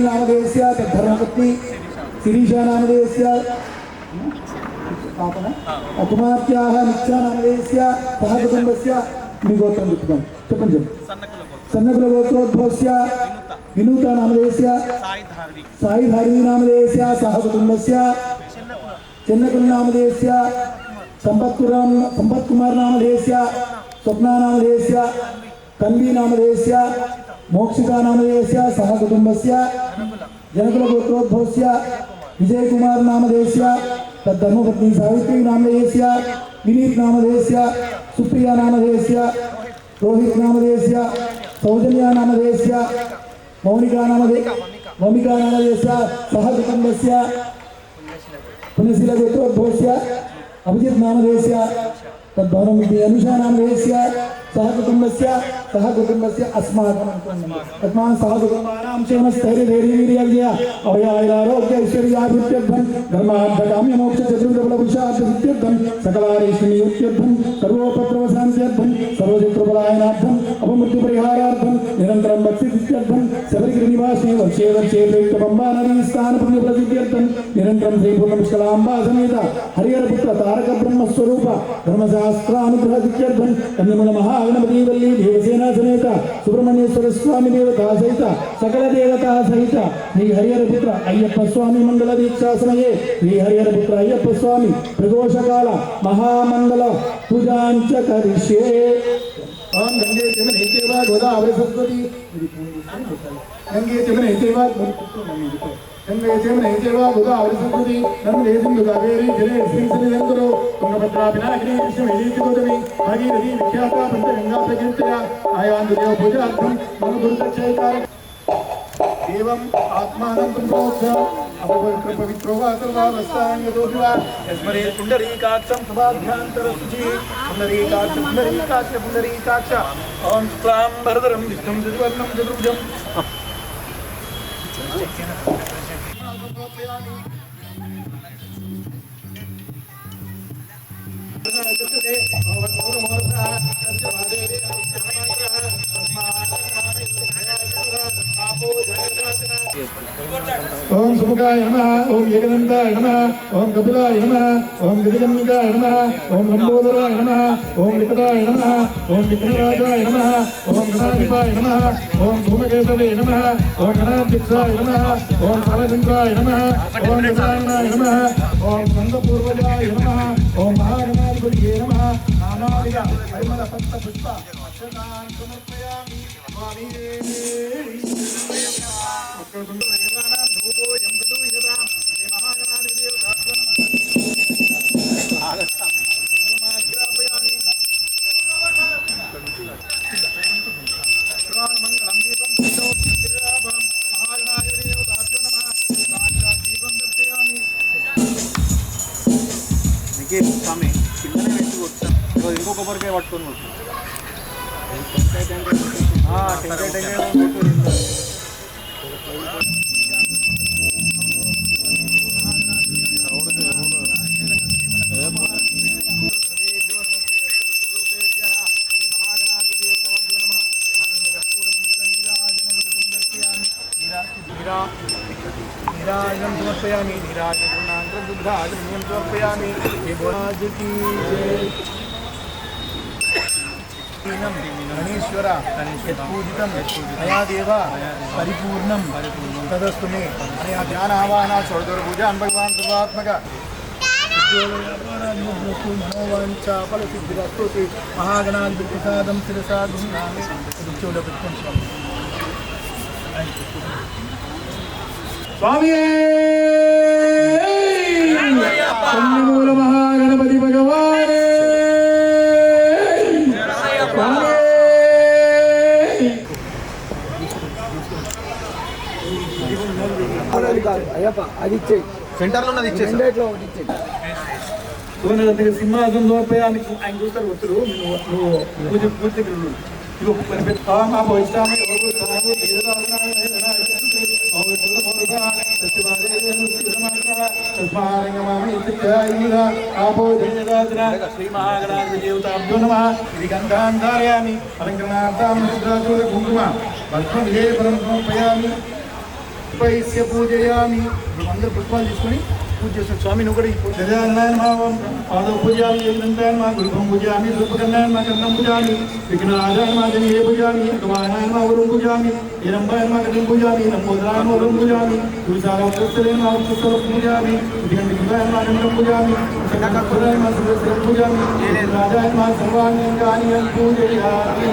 नामदेवस्य धर्मपत्नी शिरीषा नामदेवस्य कुमार्त्याः नित्या नामदेवस्य सह कुटुम्बस्य మీ గోత్రం చెప్తాం చెప్పండి సన్నకుల గోత్రోద్భవస్య వినూత నామదేవస్య సాయి ధార్వి నామదేవస్య సహ కుటుంబస్య చెన్నకుల నామదేవస్య సంపత్ కుమార్ నామదేవస్య స్వప్నా నామదేవస్య కన్వి నామదేవస్య మోక్షికా నామదేవస్య సహ కుటుంబస్య జనకుల గోత్రోద్భవస్య విజయ్ కుమార్ నామదేవస్య తద్ధర్మపత్ని సావిత్రి నామదేవస్య వినీత్ నామదేవస్య सुप्रिया नामधेयस्य रोहित नामधेयस्य सौजन्या नामधेयस्य मौनिका नामधेयस्य सह कुटुम्बस्य पुण्यशील गोत्रोद्भवस्य अभिजित नामधेयस्य तद्भवनमिति अनुषा नामधेयस्य सह कुटुम्बस्य अस्मान् सह कुटुम्बानां क्षेमस्थैर्यधैर्यवीर्यविजय अभयारोग्य ऐश्वर्याभिवृद्ध्यर्थं धर्मार्थकाम्यमोक्षचतुर्दफलपुरुषार्थसिद्ध्यर्थं सकलारेष्टनियुक्त्यर्थं सर्वोपद्रवशान्त्यर्थं सर्वशत्रुपलायनार्थं अपमृत्युपरिहारार्थं निरन्तरं भक्तिसिद्ध्यर्थं शबरिगिरिनिवासिने वर्षे वर्षे प्रयुक्तपम्बा नदीस्थानपुण्यप्रसिद्ध्यर्थं निरन्तरं श्रीपूर्णपुष्कलाम्बा समेत हरिहरपुत्र तारकब्रह्मस्वरूप धर्मशास्त्रानुग्रहसिद्ध्यर्थं कन्यमुल महागणपति वल्ली देवसेना समेत सुब्रह्मण्येश्वर स्वामी देवता सहित सकल देवता सहित श्री हरिहरपुत्र अय्यप्प स्वामी मंडल दीक्षा समये श्री हरिहरपुत्र अय्यप्प स्वामी प्रदोषकाल महामंडल पूजांच करिष्ये ओम गंगे जमुने चैव गोदावरी सरस्वती गंगे जमुने चैव गंगे जमुने चैव गोदावरी सरस्वती नर्मदे सिंधु कावेरी जलेस्मिन् सन्निधिं तुंगभद्रा पिनाकिनी कृष्णवेणी गोदावरी भागीरथी विख्याता पंचगंगा प्रकीर्तया आयान्तदेव पूजार्थं मम गुरुदक्षैकारक एवं आत्मानं संप्रोक्ष्य अपवित्रो वा सर्वावस्थाङ्गतो वा यस्मरे पुण्डरीकाक्षं सभाभ्यान्तरशुचिः पुण्डरीकाक्ष ॐ शुक्लां वरदरं विष्णुं चतुर्वर्णं चतुर्भुजं ओम सुमुखाय नमः ओम एकदंताय नमः ओम कपिलाय नमः ओम गजगन्निकाय नमः ओम लंबोदराय नमः ओम लिखताय नमः ओम विघ्नराजाय नमः ओम गणाधिपाय नमः ओम धूमकेतवे नमः ओम गणाध्यक्षाय नमः ओम कालचंद्राय नमः ओम गजाननाय नमः ओम स्कंदपूर्वजाय नमः ओम महागणाधिपतये नमः नानाविध परिमल पत्र पुष्प अक्षतान् समर्पयामि स्वामी అందుకే స్వామి కిందనే పెట్టి కొట్టాం. ఇంకో కొబ్బరికాయ పట్టుకొని కొట్టాం. టెంకాయ नीराजन समर्पयामि नीराजन दुग्धाजन समर्पयामि आज की गणेश्वर यत्पूजितं मया देव परिपूर्णं तदस्तु मे अनया ध्यान आवाहन षोडशपूजा भगवान् सर्वात्मक मनोवांचा फलसिद्धिरस्तु महागणाधिपति प्रसादं शिरसा गृह्णामि उच्चोदपत्यं स्वामी मूल महागणपति भगवान అయ్యప్ప అది ఇచ్చే సెంటర్లో ఉన్నది ఇచ్చే సింహాసనం సమర్పయామి. ఆయన చూస్తారు వస్తుడు నువ్వు పూజ పూజ శ్రీ మహాగణాధిపతి దేవతాభ్యో నమః. ఇది గంధాం ధారయామి అలంకరణార్థం కుంకుమ భస్మం విలేపనం సమర్పయామి. పుష్పైస్య పూజయామి. అందరూ పుష్పాలు తీసుకొని పూజ చేస్తాను. స్వామి నువ్వు కూడా పాదం పూజామి ఏకదంతాయన గురుభం పూజామి రూపకర్ణాయన కర్ణం పూజామి విఘ్నారాయణ జనే పూజామి గమానాయన వరుం పూజామి ఇరంబాయన కర్ణం పూజామి నంబోదరాయన వరుం పూజామి గురుసారాయన వరుం పూజామి విఘ్నవిఘ్నాయన కర్ణం పూజామి సకకపురాయన సర్వస్వం పూజామి రాజాయన సర్వాంగాని పూజయామి.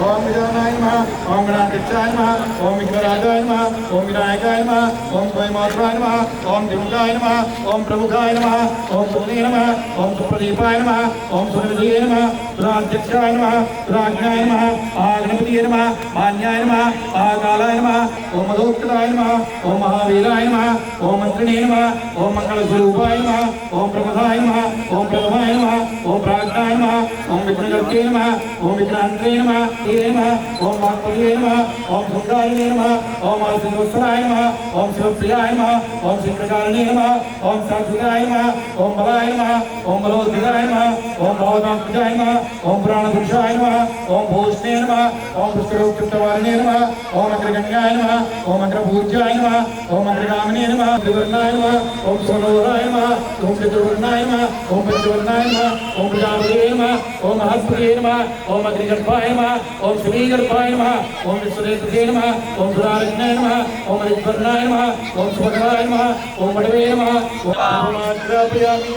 ఓం విధానాయ నమః ఓం గణాధ్యక్షాయ నమః ఓం విఘ్నరాజాయ నమః ఓం వినాయకాయ నమః ఓం ద్వైమాత్రాయ నమః ఓం దిముఖాయ నమః ఓం ప్రముఖాయ నమః ఓం పూర్ణే నమః ఓం సుప్రదీపాయ నమః ఓం సురవిజయ నమః సురాధ్యక్షాయ నమః సురాజ్ఞాయ నమః మహాగణపతియే నమః మాన్యాయ నమః మహాకాలాయ నమః ఓం మధోక్తాయ నమః ఓం మహావీరాయ నమః ఓం మంత్రిణే నమః ఓం మంగళస్వరూపాయ నమః ఓం ప్రముఖాయ నమః ఓం ప్రథమాయ నమః ఓం ప్రాజ్ఞాయ నమః ఓం విఘ్నకర్తే నమః ఓం విఘ్నాంతే నమః ఓం వాక్పతియే నమః ఓం శృంగారిణే నమః ఓం ఆశీర్వత్సరాయ నమః ఓం శివప్రియాయ నమః ఓం శంకరకారిణే నమః ఓం సాత్వికాయ నమః ఓం బలాయ నమః ఓం బలోద్ధికాయ నమః ఓం భవదాంకుజాయ నమః ఓం పురాణపురుషాయ నమః ఓం భూష్ణే నమః ఓం పుష్కరోక్తవారిణే నమః ఓం అగ్రగంగాయ నమః ఓం అగ్రపూజ్యాయ నమః ఓం అగ్రగామినే నమః త్రివర్ణాయ నమః ఓం సోనోరాయ నమః ఓం చతుర్వర్ణాయ నమః ఓం పంచవర్ణాయ నమః ఓం ప్రజాపతే నమః ఓం మహస్పతే నమః ఓం అగ్నిగర్భాయ నమః ఓం శ్రీగర్భాయ నమః ఓం విశ్వదేవతే నమః ఓం సురారజ్ఞాయ నమః ఓం రిద్వర్ణాయ నమః ఓం సుభద్రాయ నమః ఓం వడవే నమః ఓం మాత్రాపయామి.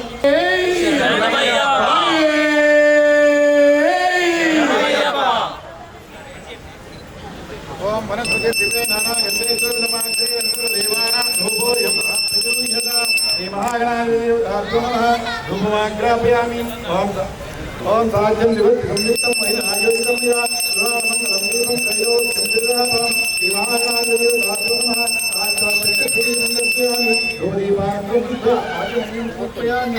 ఓం వనస్పతి దివ్యే నానా గంధేశ్వర నమస్తే దేవానాం ధూపోయం శ్రీ మహాగణాధిపతి నమః ధూపమాగ్రాపయామి. ఓం సాధ్యం సంయుక్తం ఆయోజితం మంగళం దీపం కయో చంద్రాపం శ్రీ మహాగణాధిపతి నమః సాధ్యామి ధూపదీపాగ్రం సమర్పయామి.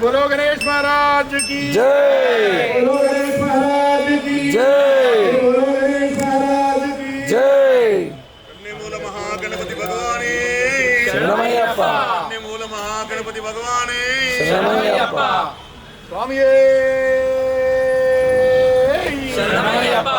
बोलो गणेश महाराज की जय. बोलो गणेश महाराज की जय. बोलो गणेश महाराज की जय. मूल महागणपति भगवाने శరణమయ్యప్ప. मूल महागणपति भगवाने శరణమయ్యప్ప. स्वामी శరణమయ్యప్ప.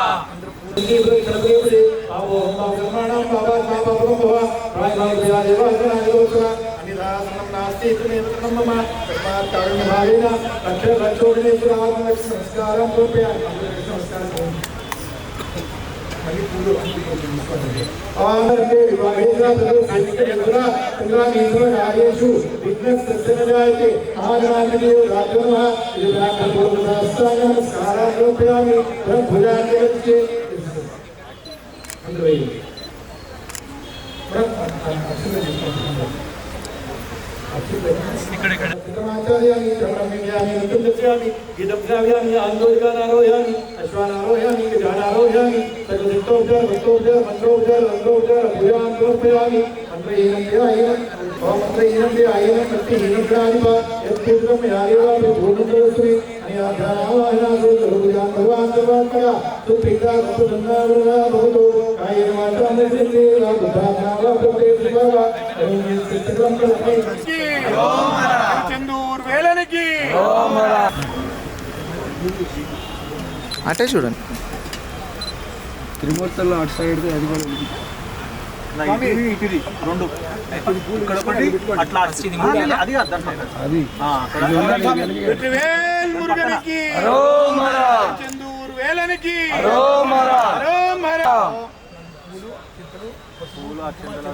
సంస్కారం गिदब्जाव्यामि आंदोलिकानारोहयामि अश्वानारोहयामि गजानारोहयामि सकलसिद्धोपचार भक्तोपचार मंत्रोपचार रंध्रोपचार भूयान् समर्पयामि मंत्रहीनं ध्यायेन ओम मंत्रहीनं ध्यायेन शक्तिहीनं ध्यायेन यत्पूर्वं यादेव भूमंत्रस्मै अनियाध्यानावाहनासो सर्वभूयान् भगवान् सर्वात्मका सुप्रीता सुसंगावरा भवतो कायेन वाचा मनसेन्द्रियेण बुद्धात्मा प्रत्येक शिवा एवं सिद्धं प्रस्मै चंदूर वेलनकी అటే చూడండి త్రిమూర్తుల్లో అటు సైడ్ అది కూడా ఇటుది రెండు ఇక్కడ ఒకటి అట్లా అది అది వెట్రివేల్ మురుగనికి చందూర్ వేలనికి పూల అక్షంతల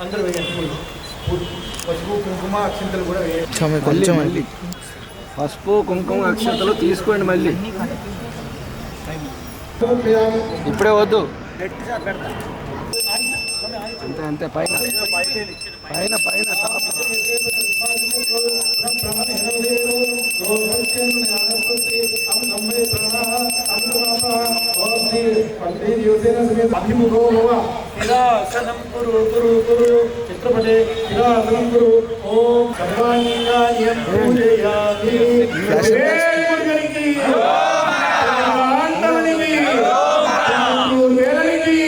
అందరూ పసుపు కుంకుమ అక్షంతలు కూడా కొంచెం మళ్ళీ పసుపు కుంకుమ అక్షతలు తీసుకోండి మళ్ళీ ఇప్పుడే వద్దు అంతే అంతే పైన పైన పైన అభిముఖో భవ శిరాసనం కురు కురు కురు చిత్రపటే శిరాసనం కురు ఓం సర్వాంగాన్యం పూజయామి వేల్మురుగనికి ఆండవనికి చందూర్ వేలనికి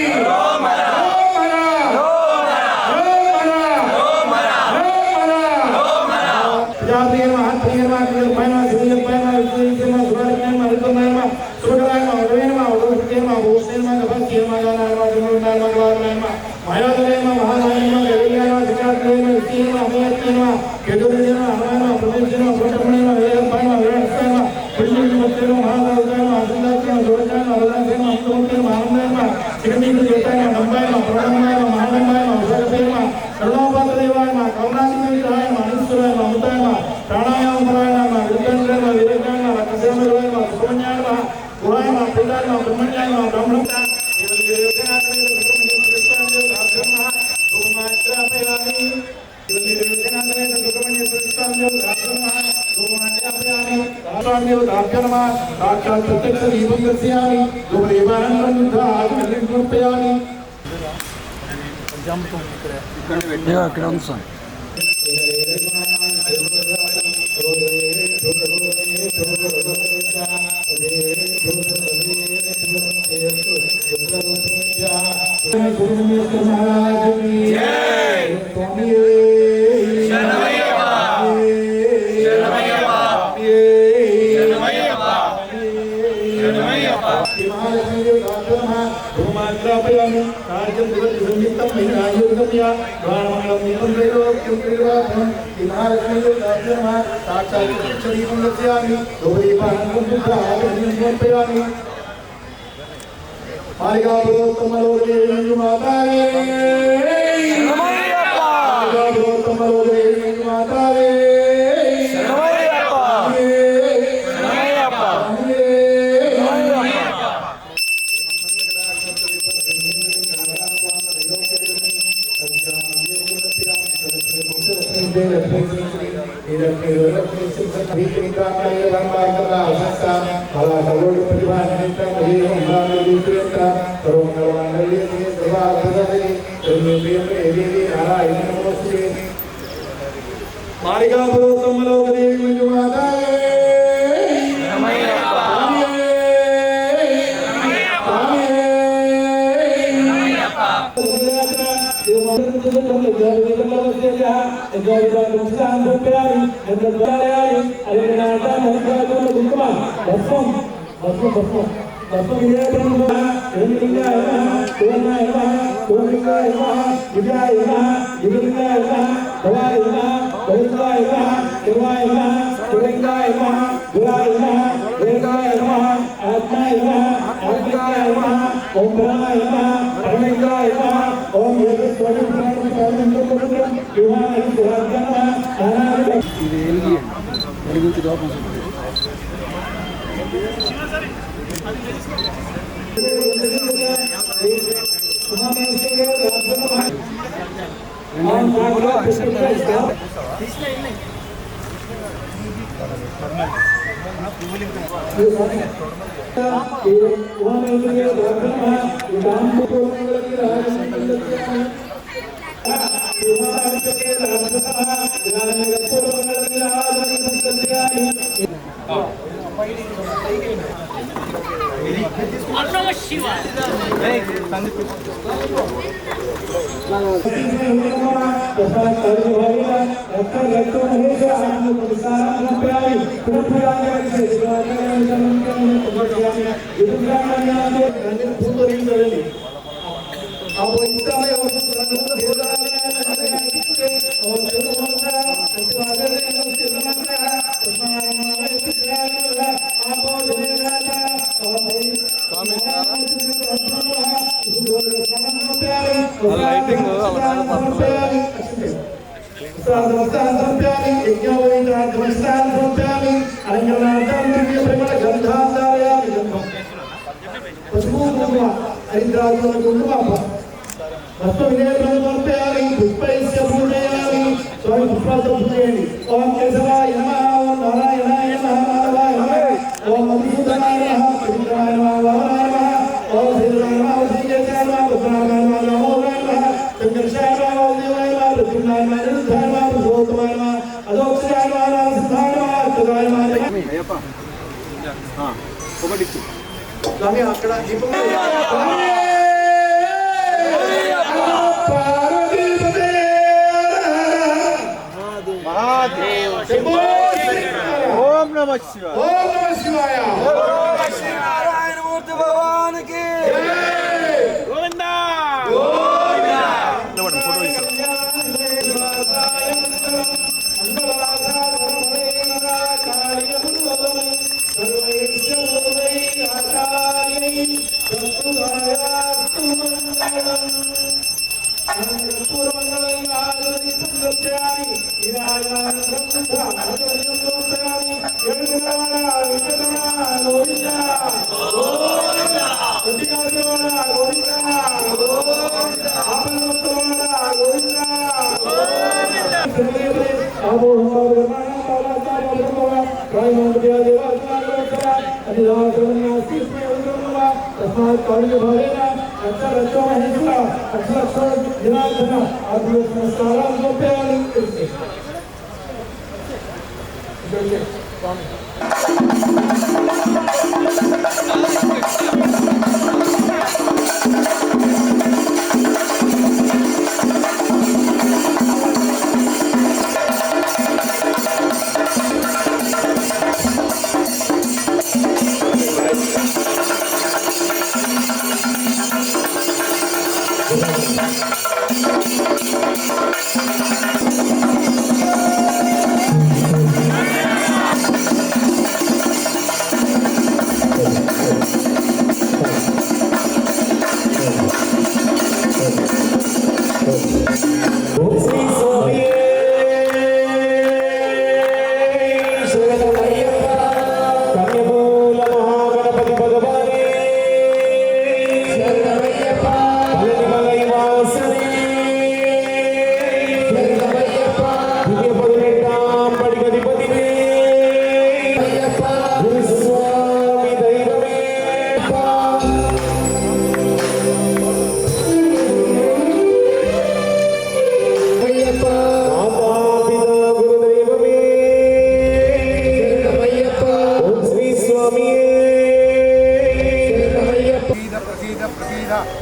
ఇక్కడ ఉంది సార్ ओम ब्रह्माय नमः परमेश्वराय नमः ओम ఇది వెలిగించి లోపం ओम नमः शिवाय ओम नमः शिवाय నారాయణమూర్తి భగవానికి गोविंदा गोविंदा फोटो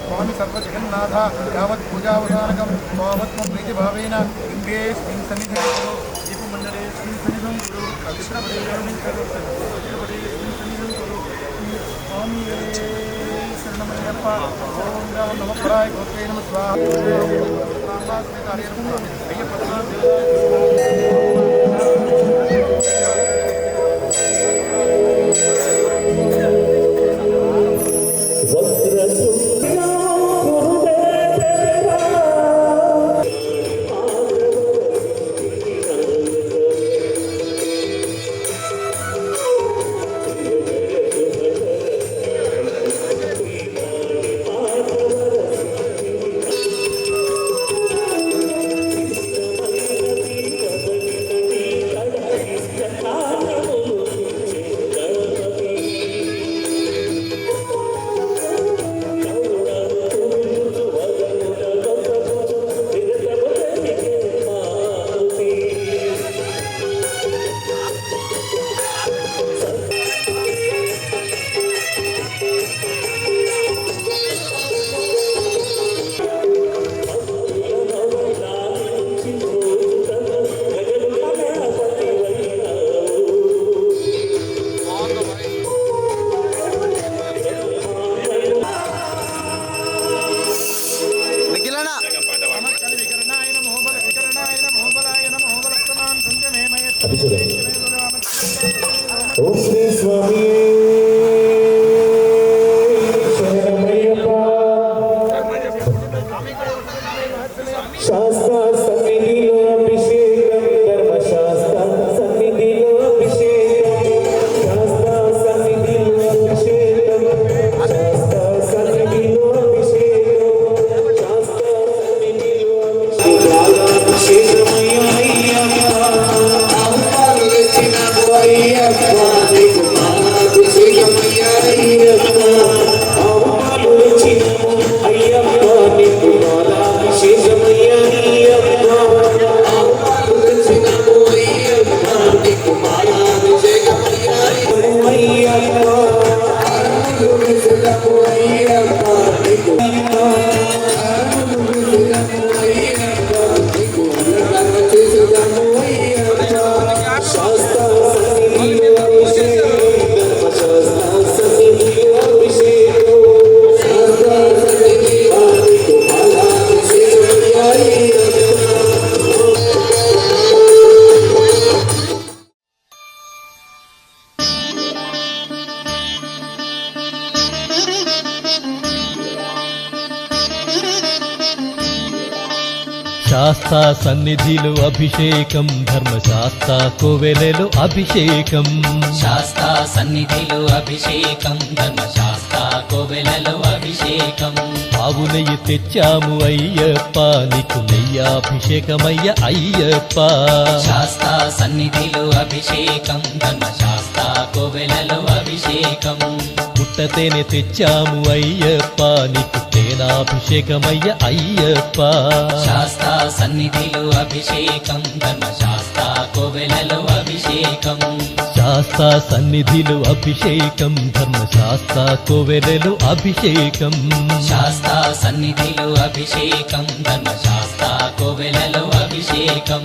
स्वामी सर्वजगन्नाथ यावत् पूजावसानकं स्वावत्म प्रीतिभावेन लिंगे स्मिन् सन्निधिं कुरु दीपमण्डले स्मिन् सन्निधिं कुरु अक्षरपटे स्मिन् सन्निधिं कुरु स्वामी शरणमय्यप्प ओम नमः पराय गोत्रे नमः स्वाहा अय्यप्प అభిషేకం. ఓం శ్రీ స్వామి శరణమయ్యప్ప. శాస్త్ర సన్నిధిలో అభిషేకం, ధర్మశాస్త్ర సన్నిధిలో అభిషేకం, శాస్త్ర సన్నిధిలో అభిషేకం, శాస్త్ర సన్నిధిలో అభిషేకం, శాస్త్ర సన్నిధిలో అభిషేకమయ్యా శాస్తా సన్నిధిలో అభిషేకం, ధర్మశాస్త్ర కోవెలలో అభిషేకం. శాస్తా సన్నిధిలో అభిషేకం, ధర్మశాస్త్ర కోవెలలో అభిషేకం. ఆవు నెయ్యి తెచ్చాము అయ్యప్ప, నీకు నెయ్యాభిషేకమయ్య అయ్యప్ప. శాస్తా సన్నిధిలో అభిషేకం, ధర్మశాస్త్ర కోవెలలో అభిషేకం. పుట్టతేనె తెచ్చాము అయ్యప్ప, నీకు తేనాభిషేకమయ్య అయ్యప్ప. శాస్తా సన్నిధిలో అభిషేకం, ధర్మశాస్త్ర కోవెలలో అభిషేకం. శాస్తా సన్నిధిలో అభిషేకం, ధర్మశాస్త్ర కోవెలలో అభిషేకం. శాస్తా సన్నిధిలో అభిషేకం, ధర్మశాస్త్ర కోవెలలో అభిషేకం.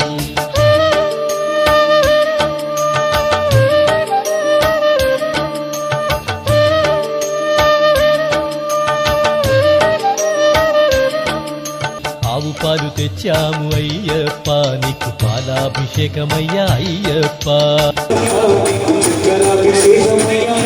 ఆవు పాలు తెచ్చాము అయ్యప్ప, నీకు పాలాభిషేకమయ్య అయ్యప్ప. అభిషేకమయ్యా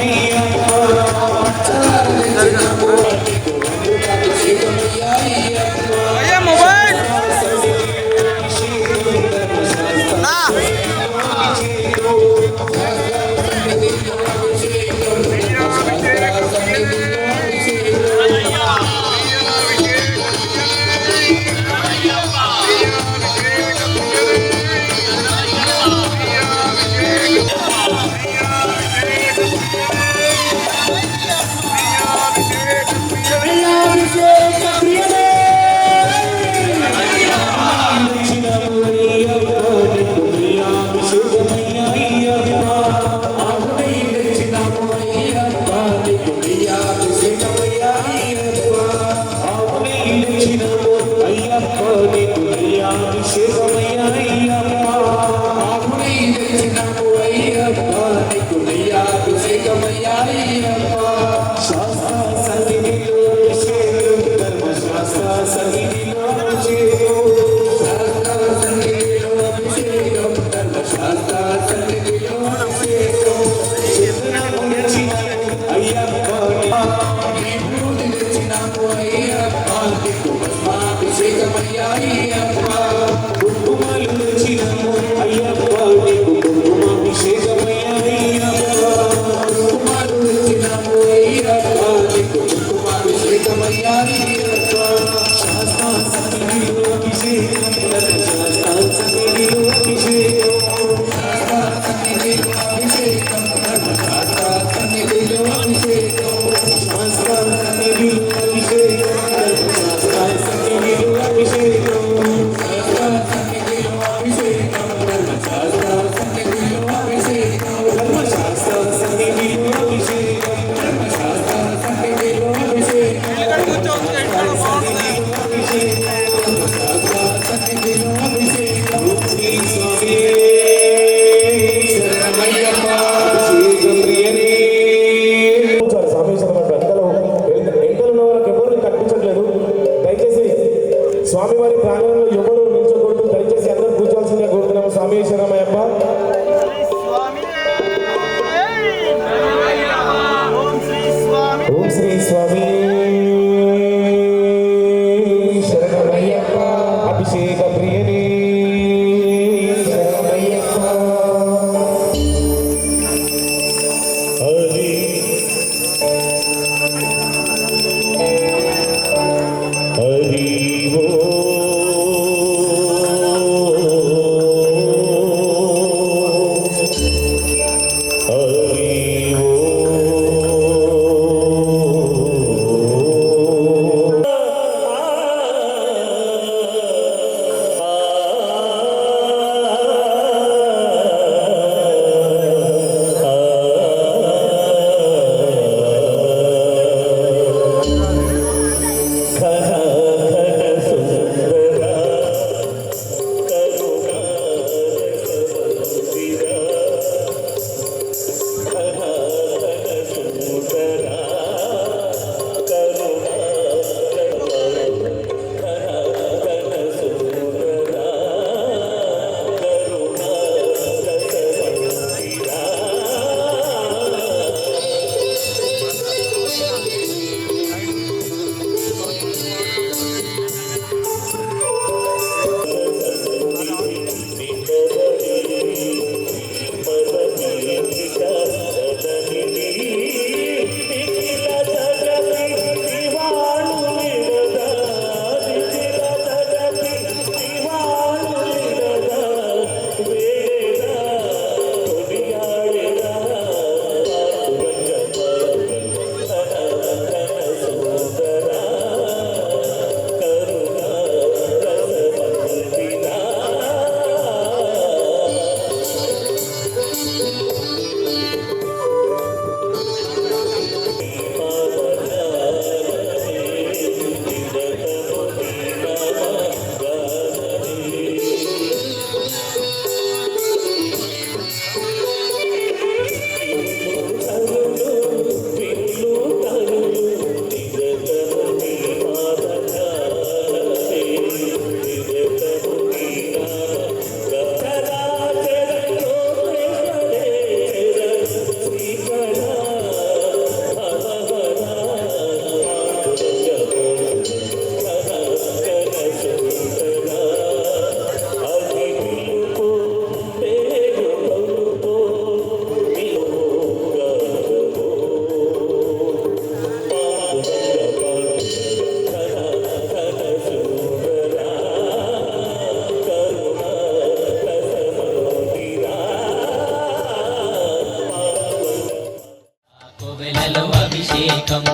అభిషేకం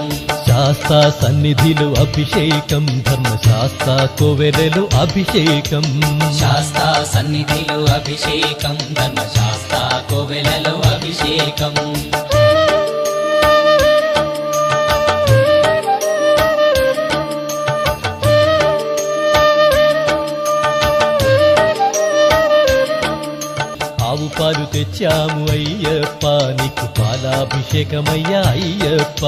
శాస్తా సన్నిధిలో అభిషేకం ధర్మశాస్త్ర కోవెలలో అభిషేకం శాస్తా సన్నిధిలో అభిషేకం ధర్మశాస్త్ర కోవెలలో అభిషేకం ఆవు పాలు తెచ్చాము అయ్యప్ప నీకు పాలాభిషేకమయ్యా అయ్యప్ప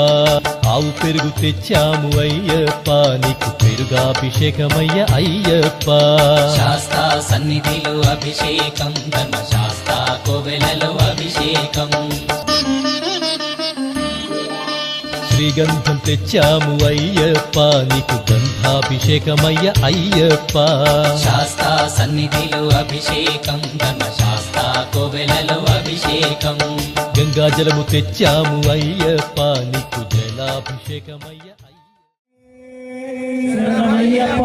ఆవు పెరుగు తెచ్చాము అయ్యప్ప నీకు పెరుగాభిషేకమయ్యా అయ్యప్ప శాస్తా సన్నిధిలో అభిషేకం ధర్మశాస్త్ర కోవెలలో అభిషేకం శ్రీగంధం తెచ్చాము అయ్యప్ప నీకు గంధాభిషేకమయ్య అయ్యప్ప శాస్తా సన్నిధిలో అభిషేకం ధర్మశాస్త్ర కోవెలలో అభిషేకం గంగాజలము తెచ్చాము అయ్యప్ప నీకు జలాభిషేకమయ్య శరణమయ్యప్ప.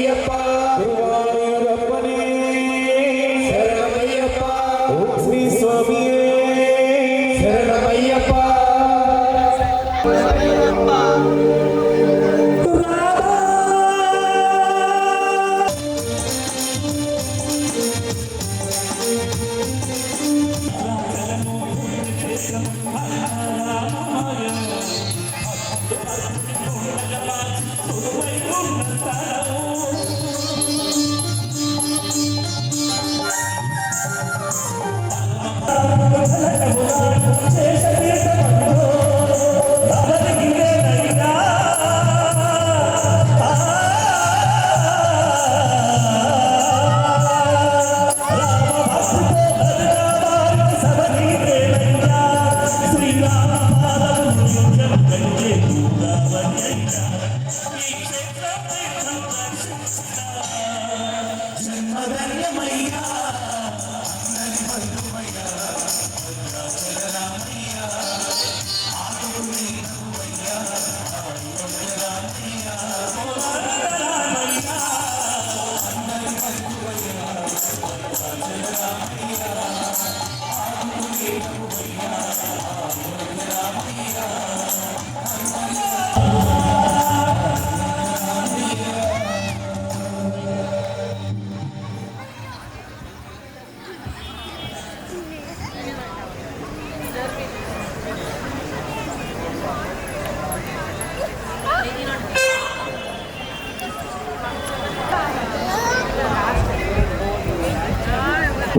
శరణమయ్యప్ప గురువాయూరప్పనే శరణమయ్యప్ప ఓం శ్రీ స్వామియే శరణమయ్యప్ప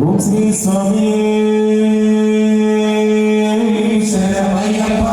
ఓం శ్రీ స్వామియే శరణమయ్యప్ప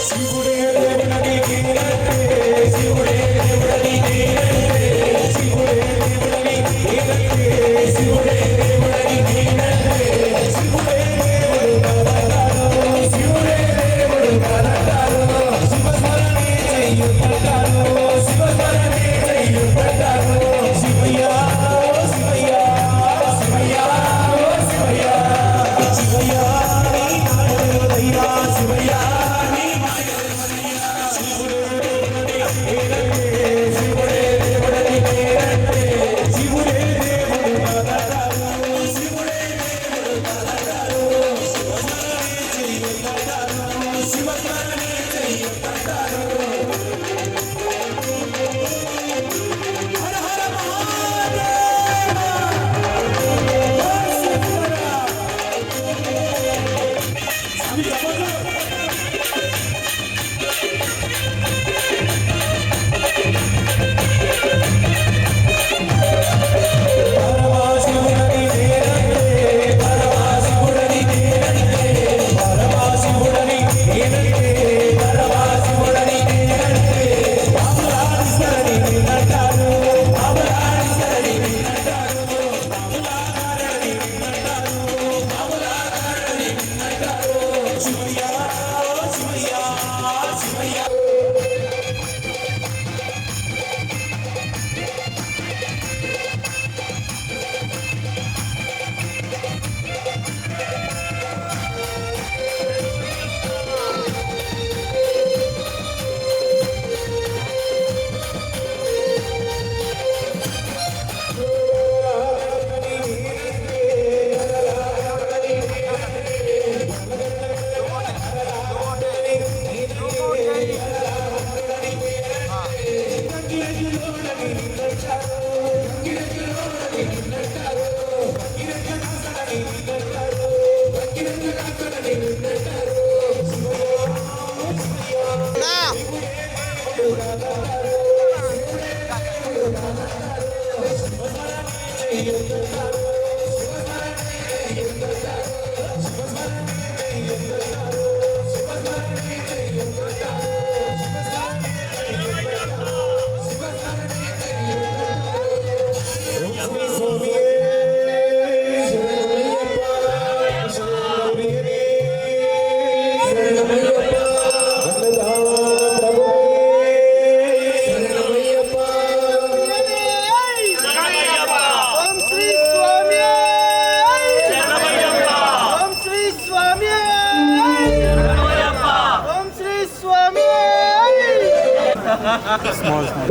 శివుడే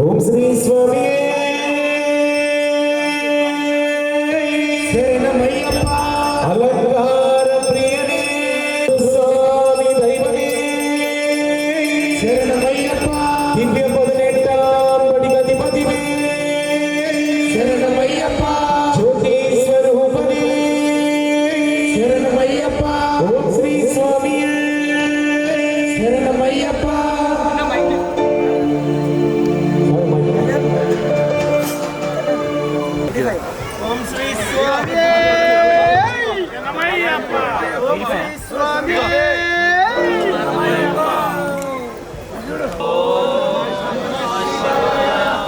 ఓం శ్రీ స్వామి శరణమయ్యప్ప అలంకార ప్రియనే స్వామి దైవమే శరణమయ్యప్ప దివ్య పదనెట్టాం పడిగధిపతివే శరణమయ్యప్ప జ్యోతి స్వరూపనే శరణమయ్యప్ప ఓం శ్రీ స్వామి శరణమయ్యప్ప ఓం శ్రీ స్వామి శరణమయ్యప్ప ఓం శ్రీ స్వామి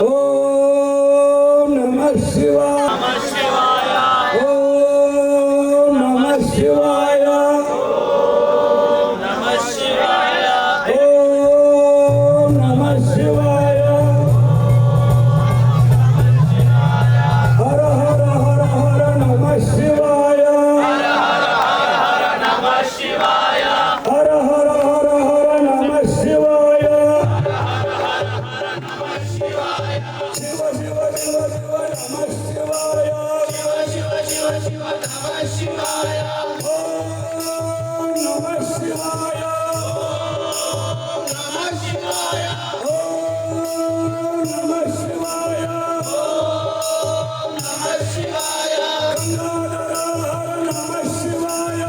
ఓం నమః శివాయ ఓం నమః శివాయ ఓం నమః శివాయ హర హర హర హర నమః శివాయ హర హర హర హర నమః శివాయ శివ శివ శివ శివ నమః శివాయ ఓం నమః శివాయ ఓం నమః శివాయ గంగాధర హర నమః శివాయ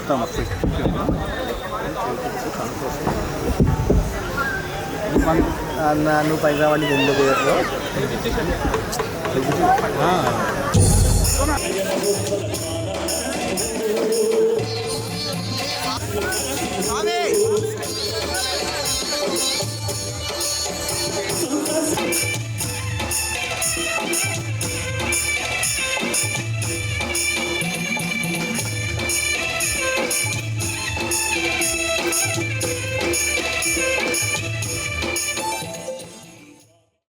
మొత్తం నువ్వు పైగా వాడికి ఎందుకు స్వామి